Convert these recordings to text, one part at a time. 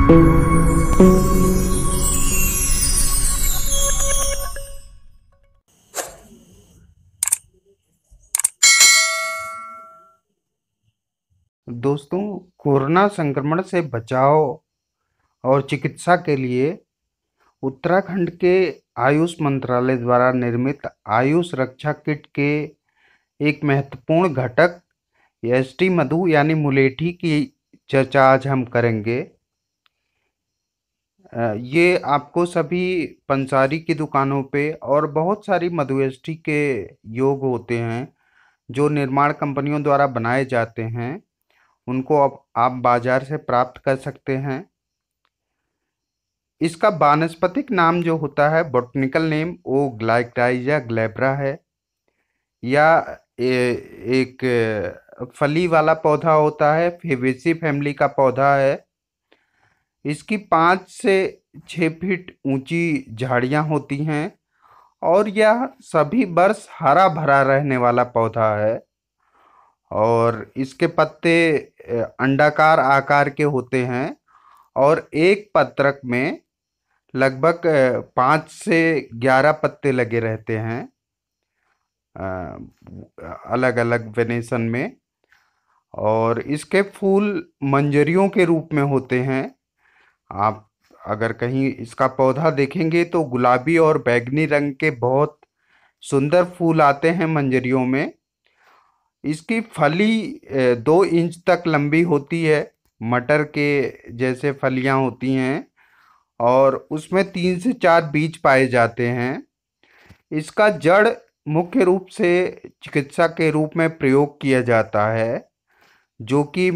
दोस्तों, कोरोना संक्रमण से बचाव और चिकित्सा के लिए उत्तराखंड के आयुष मंत्रालय द्वारा निर्मित आयुष रक्षा किट के एक महत्वपूर्ण घटक एसटी मधु यानी मुलेठी की चर्चा आज हम करेंगे। ये आपको सभी पंसारी की दुकानों पे और बहुत सारी मधु एसटी के योग होते हैं जो निर्माण कंपनियों द्वारा बनाए जाते हैं, उनको अब आप बाजार से प्राप्त कर सकते हैं। इसका वानस्पतिक नाम जो होता है, बॉटनिकल नेम, वो ग्लाइकाइजा ग्लैब्रा है। या एक फली वाला पौधा होता है, फेबेसी फैमिली का पौधा है। इसकी 5 से 6 फीट ऊंची झाड़ियां होती हैं और यह सभी वर्ष हरा भरा रहने वाला पौधा है। और इसके पत्ते अंडाकार आकार के होते हैं और एक पत्रक में लगभग 5 से 11 पत्ते लगे रहते हैं अलग अलग वेनेशन में। और इसके फूल मंजरियों के रूप में होते हैं। आप अगर कहीं इसका पौधा देखेंगे तो गुलाबी और बैंगनी रंग के बहुत सुंदर फूल आते हैं मंजरियों में। इसकी फली 2 इंच तक लंबी होती है, मटर के जैसे फलियां होती हैं, और उसमें 3 से 4 बीज पाए जाते हैं। इसका जड़ मुख्य रूप से चिकित्सा के रूप में प्रयोग किया जाता है, जो कि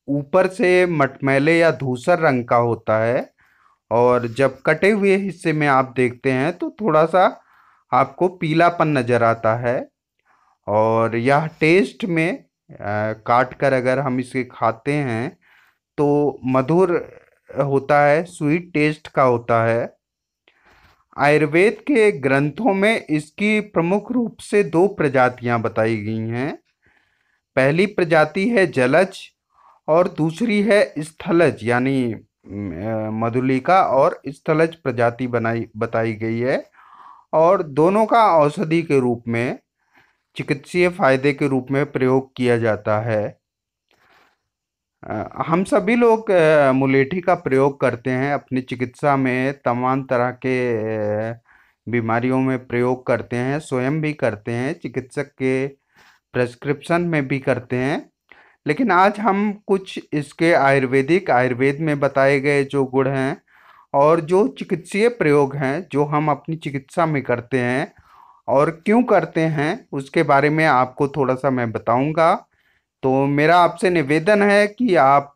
ऊपर से मटमैले या धूसर रंग का होता है और जब कटे हुए हिस्से में आप देखते हैं तो थोड़ा सा आपको पीलापन नजर आता है। और यह टेस्ट में काट कर अगर हम इसे खाते हैं तो मधुर होता है, स्वीट टेस्ट का होता है। आयुर्वेद के ग्रंथों में इसकी प्रमुख रूप से 2 प्रजातियां बताई गई हैं। पहली प्रजाति है जलज और दूसरी है स्थलज, यानी मधुलिका और स्थलज प्रजाति बताई गई है। और दोनों का औषधि के रूप में, चिकित्सीय फायदे के रूप में प्रयोग किया जाता है। हम सभी लोग मुलेठी का प्रयोग करते हैं अपनी चिकित्सा में, तमाम तरह के बीमारियों में प्रयोग करते हैं, स्वयं भी करते हैं, चिकित्सक के प्रेस्क्रिप्शन में भी करते हैं। लेकिन आज हम कुछ इसके आयुर्वेद में बताए गए जो गुण हैं और जो चिकित्सीय प्रयोग हैं जो हम अपनी चिकित्सा में करते हैं और क्यों करते हैं, उसके बारे में आपको थोड़ा सा मैं बताऊंगा। तो मेरा आपसे निवेदन है कि आप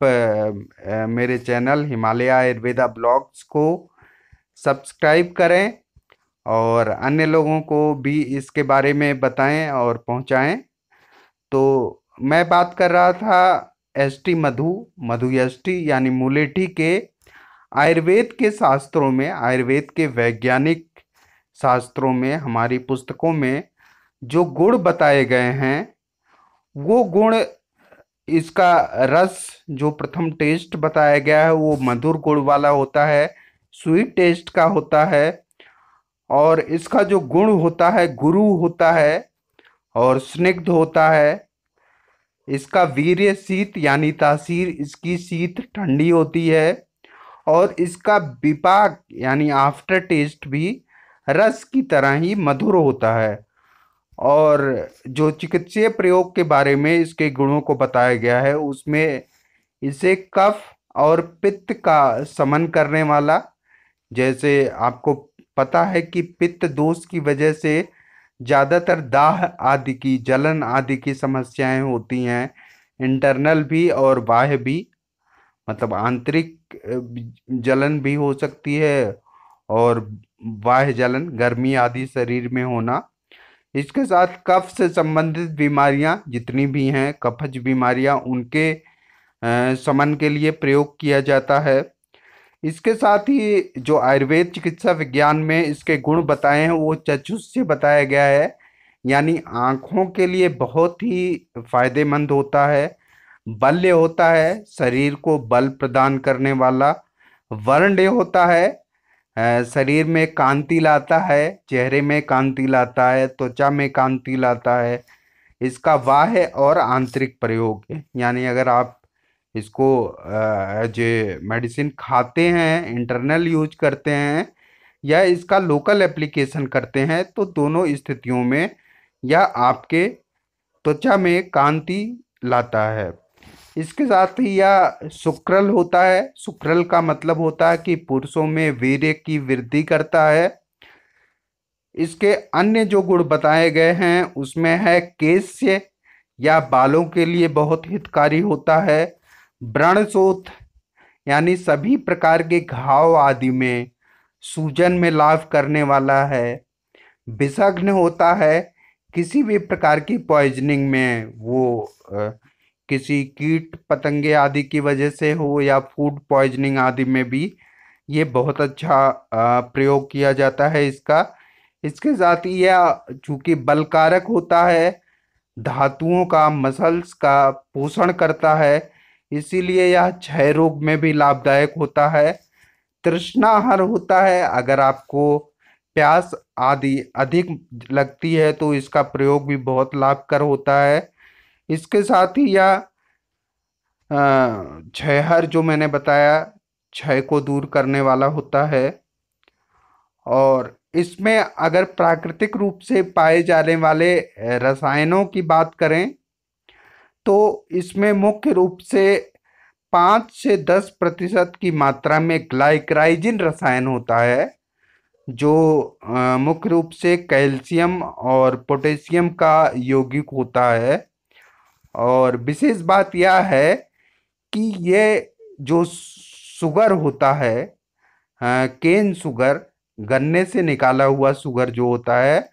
मेरे चैनल हिमालय आयुर्वेदा ब्लॉग्स को सब्सक्राइब करें और अन्य लोगों को भी इसके बारे में बताएं और पहुंचाएं। तो मैं बात कर रहा था एसटी मधु एसटी यानी मुलेठी के आयुर्वेद के शास्त्रों में, आयुर्वेद के वैज्ञानिक शास्त्रों में, हमारी पुस्तकों में जो गुण बताए गए हैं, वो गुण, इसका रस जो प्रथम टेस्ट बताया गया है वो मधुर गुण वाला होता है, स्वीट टेस्ट का होता है। और इसका जो गुण होता है, गुरु होता है और स्निग्ध होता है। इसका वीर्य शीत यानी तासीर, इसकी शीत ठंडी होती है। और इसका विपाक यानी आफ्टर टेस्ट भी रस की तरह ही मधुर होता है। और जो चिकित्सीय प्रयोग के बारे में इसके गुणों को बताया गया है, उसमें इसे कफ और पित्त का शमन करने वाला, जैसे आपको पता है कि पित्त दोष की वजह से ज़्यादातर दाह आदि की, जलन आदि की समस्याएं होती हैं, इंटरनल भी और बाह्य भी, मतलब आंतरिक जलन भी हो सकती है और बाह्य जलन, गर्मी आदि शरीर में होना। इसके साथ कफ से संबंधित बीमारियां जितनी भी हैं, कफज बीमारियां, उनके शमन के लिए प्रयोग किया जाता है। इसके साथ ही जो आयुर्वेद चिकित्सा विज्ञान में इसके गुण बताए हैं वो चक्षुष बताया गया है, यानी आँखों के लिए बहुत ही फायदेमंद होता है, बल्य होता है, शरीर को बल प्रदान करने वाला, वर्णेय होता है, शरीर में कांति लाता है, चेहरे में कांति लाता है, त्वचा में कांति लाता है। इसका बाह्य और आंतरिक प्रयोग है, यानी अगर आप इसको एज ए मेडिसिन खाते हैं, इंटरनल यूज करते हैं, या इसका लोकल एप्लीकेशन करते हैं, तो दोनों स्थितियों में यह आपके त्वचा में कांति लाता है। इसके साथ ही यह सुक्रल होता है। सुक्रल का मतलब होता है कि पुरुषों में वीर्य की वृद्धि करता है। इसके अन्य जो गुण बताए गए हैं उसमें है केस्य या बालों के लिए बहुत हितकारी होता है। व्रणशोथ यानी सभी प्रकार के घाव आदि में, सूजन में लाभ करने वाला है। विषघ्न होता है, किसी भी प्रकार की पॉइजनिंग में, वो किसी कीट पतंगे आदि की वजह से हो या फूड पॉइजनिंग आदि में भी ये बहुत अच्छा प्रयोग किया जाता है इसका। इसके साथ ही यह चूंकि बलकारक होता है, धातुओं का, मसल्स का पोषण करता है, इसीलिए यह क्षय रोग में भी लाभदायक होता है। तृष्णाहार होता है, अगर आपको प्यास आदि अधिक लगती है तो इसका प्रयोग भी बहुत लाभकर होता है। इसके साथ ही यह क्षयहर जो मैंने बताया, क्षय को दूर करने वाला होता है। और इसमें अगर प्राकृतिक रूप से पाए जाने वाले रसायनों की बात करें तो इसमें मुख्य रूप से 5 से 10% की मात्रा में ग्लाइक्राइजिन रसायन होता है, जो मुख्य रूप से कैल्शियम और पोटेशियम का यौगिक होता है। और विशेष बात यह है कि ये जो शुगर होता है, केन शुगर, गन्ने से निकाला हुआ शुगर जो होता है,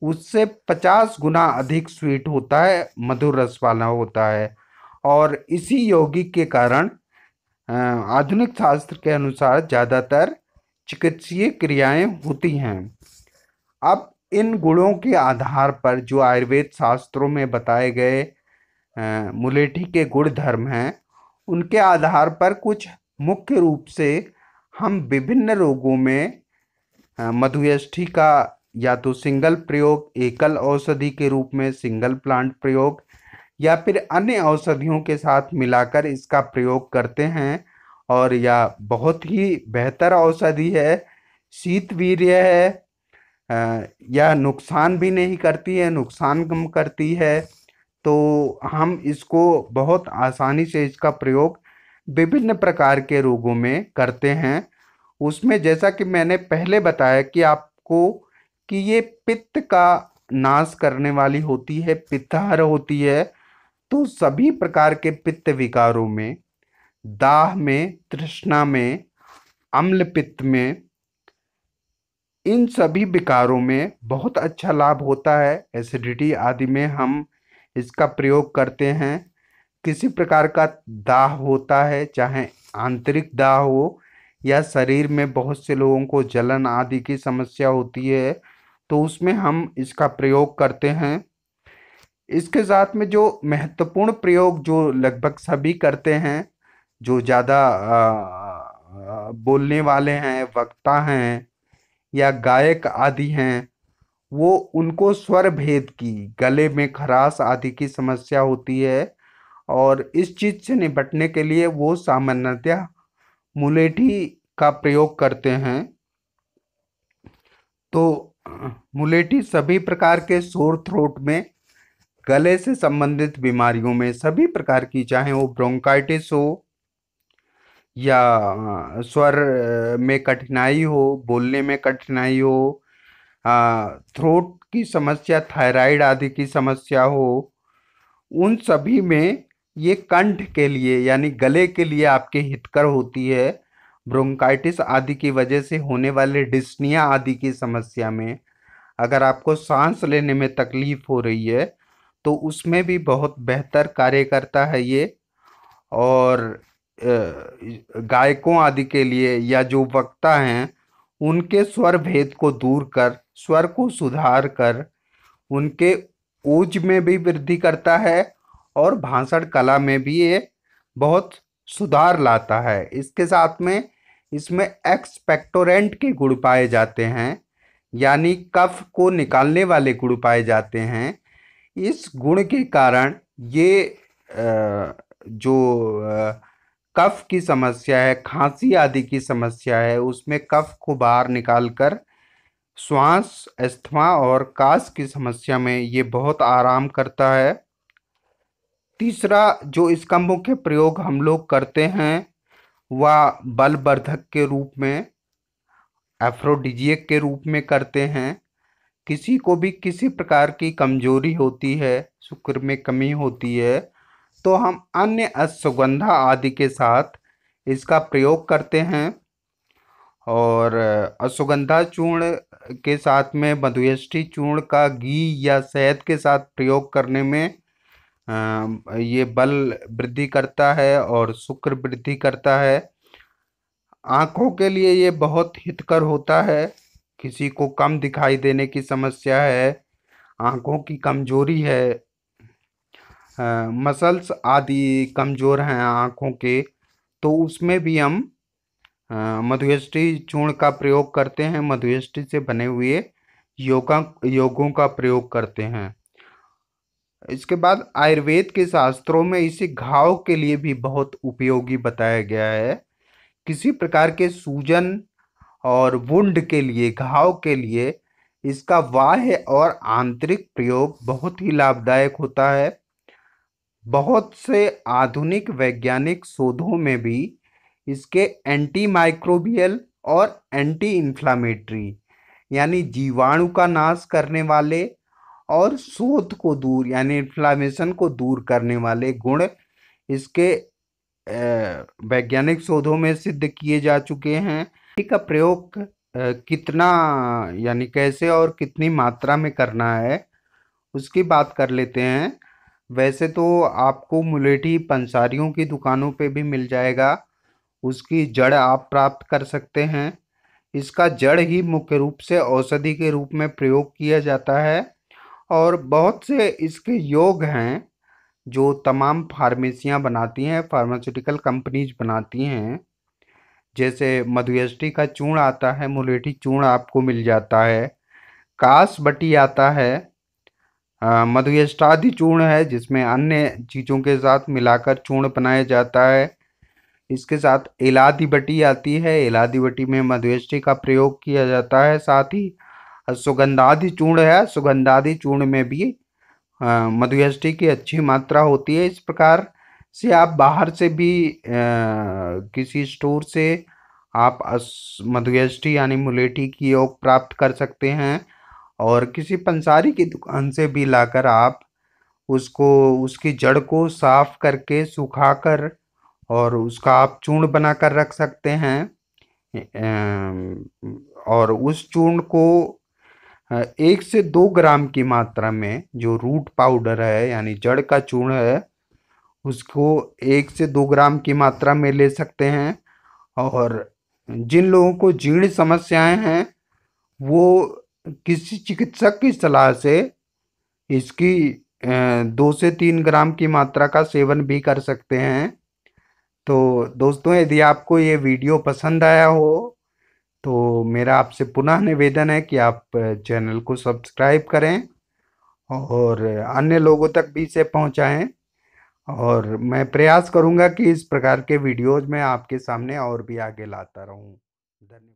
उससे 50 गुना अधिक स्वीट होता है, मधुर रस वाला होता है। और इसी यौगिक के कारण आधुनिक शास्त्र के अनुसार ज़्यादातर चिकित्सीय क्रियाएं होती हैं। अब इन गुणों के आधार पर जो आयुर्वेद शास्त्रों में बताए गए मुलेठी के गुण धर्म हैं, उनके आधार पर कुछ मुख्य रूप से हम विभिन्न रोगों में मधुयष्टि का या तो सिंगल प्रयोग, एकल औषधि के रूप में सिंगल प्लांट प्रयोग, या फिर अन्य औषधियों के साथ मिलाकर इसका प्रयोग करते हैं। और यह बहुत ही बेहतर औषधि है, शीतवीर्य है, यह नुकसान भी नहीं करती है, नुकसान कम करती है। तो हम इसको बहुत आसानी से इसका प्रयोग विभिन्न प्रकार के रोगों में करते हैं। उसमें जैसा कि मैंने पहले बताया कि आपको कि ये पित्त का नाश करने वाली होती है, पित्तहर होती है। तो सभी प्रकार के पित्त विकारों में, दाह में, तृष्णा में, अम्ल पित्त में, इन सभी विकारों में बहुत अच्छा लाभ होता है। एसिडिटी आदि में हम इसका प्रयोग करते हैं। किसी प्रकार का दाह होता है, चाहे आंतरिक दाह हो या शरीर में बहुत से लोगों को जलन आदि की समस्या होती है, तो उसमें हम इसका प्रयोग करते हैं। इसके साथ में जो महत्वपूर्ण प्रयोग जो लगभग सभी करते हैं, जो ज़्यादा बोलने वाले हैं, वक्ता हैं या गायक आदि हैं, वो उनको स्वर भेद की, गले में खराश आदि की समस्या होती है, और इस चीज़ से निपटने के लिए वो सामान्यतः मुलेठी का प्रयोग करते हैं। तो मुलेठी सभी प्रकार के सोर थ्रोट में, गले से संबंधित बीमारियों में, सभी प्रकार की, चाहे वो ब्रोंकाइटिस हो या स्वर में कठिनाई हो, बोलने में कठिनाई हो, थ्रोट की समस्या, थायराइड आदि की समस्या हो, उन सभी में ये कंठ के लिए यानी गले के लिए आपके हितकर होती है। ब्रोंकाइटिस आदि की वजह से होने वाले डिस्निया आदि की समस्या में, अगर आपको सांस लेने में तकलीफ हो रही है तो उसमें भी बहुत बेहतर कार्य करता है ये। और गायकों आदि के लिए या जो वक्ता हैं, उनके स्वर भेद को दूर कर, स्वर को सुधार कर, उनके ओज में भी वृद्धि करता है और भाषण कला में भी ये बहुत सुधार लाता है। इसके साथ में इसमें एक्सपेक्टोरेंट के गुण पाए जाते हैं, यानी कफ को निकालने वाले गुण पाए जाते हैं। इस गुण के कारण ये जो कफ की समस्या है, खांसी आदि की समस्या है, उसमें कफ को बाहर निकालकर श्वास, अस्थमा और कास की समस्या में ये बहुत आराम करता है। तीसरा जो इसका मुख्य प्रयोग हम लोग करते हैं वह बलवर्धक के रूप में, एफ्रोडिजियक के रूप में करते हैं। किसी को भी किसी प्रकार की कमजोरी होती है, शुक्र में कमी होती है, तो हम अन्य अश्वगंधा आदि के साथ इसका प्रयोग करते हैं। और अश्वगंधा चूर्ण के साथ में मधुयष्टि चूर्ण का घी या शहद के साथ प्रयोग करने में ये बल वृद्धि करता है और शुक्र वृद्धि करता है। आँखों के लिए ये बहुत हितकर होता है। किसी को कम दिखाई देने की समस्या है, आँखों की कमजोरी है, मसल्स आदि कमजोर हैं आँखों के, तो उसमें भी हम मधुयष्टि चूर्ण का प्रयोग करते हैं। मधुयष्टि से बने हुए योगों का प्रयोग करते हैं। इसके बाद आयुर्वेद के शास्त्रों में इसे घाव के लिए भी बहुत उपयोगी बताया गया है। किसी प्रकार के सूजन और वुंड के लिए, घाव के लिए इसका बाह्य और आंतरिक प्रयोग बहुत ही लाभदायक होता है। बहुत से आधुनिक वैज्ञानिक शोधों में भी इसके एंटी माइक्रोबियल और एंटी इन्फ्लामेटरी, यानी जीवाणु का नाश करने वाले और शोथ को दूर यानी इन्फ्लामेशन को दूर करने वाले गुण इसके वैज्ञानिक शोधों में सिद्ध किए जा चुके हैं। इसका प्रयोग कितना यानी कैसे और कितनी मात्रा में करना है उसकी बात कर लेते हैं। वैसे तो आपको मुलेठी पंसारियों की दुकानों पे भी मिल जाएगा, उसकी जड़ आप प्राप्त कर सकते हैं। इसका जड़ ही मुख्य रूप से औषधि के रूप में प्रयोग किया जाता है और बहुत से इसके योग हैं जो तमाम फार्मेसियां बनाती हैं, फार्मास्यूटिकल कंपनीज बनाती हैं। जैसे मधुयष्टि का चूर्ण आता है, मुलेठी चूर्ण आपको मिल जाता है, कासबटी आता है, मधुयष्टादि चूर्ण है जिसमें अन्य चीज़ों के साथ मिलाकर चूर्ण बनाया जाता है। इसके साथ इलादी बटी आती है, इलादी बटी में मधुयष्टि का प्रयोग किया जाता है। साथ ही सुगंधादि चूर्ण है, सुगंधादि चूर्ण में भी मधुयष्टि की अच्छी मात्रा होती है। इस प्रकार से आप बाहर से भी किसी स्टोर से आप मधुयष्टि यानी मुलेठी की योग प्राप्त कर सकते हैं और किसी पंसारी की दुकान से भी लाकर आप उसको, उसकी जड़ को साफ करके सुखाकर और उसका आप चूर्ण बनाकर रख सकते हैं। और उस चूर्ण को 1 से 2 ग्राम की मात्रा में, जो रूट पाउडर है यानी जड़ का चूर्ण है, उसको 1 से 2 ग्राम की मात्रा में ले सकते हैं। और जिन लोगों को जीर्ण समस्याएं हैं वो किसी चिकित्सक की सलाह से इसकी 2 से 3 ग्राम की मात्रा का सेवन भी कर सकते हैं। तो दोस्तों, यदि आपको ये वीडियो पसंद आया हो तो मेरा आपसे पुनः निवेदन है कि आप चैनल को सब्सक्राइब करें और अन्य लोगों तक भी इसे पहुंचाएं। और मैं प्रयास करूंगा कि इस प्रकार के वीडियोज में आपके सामने और भी आगे लाता रहूं। धन्यवाद।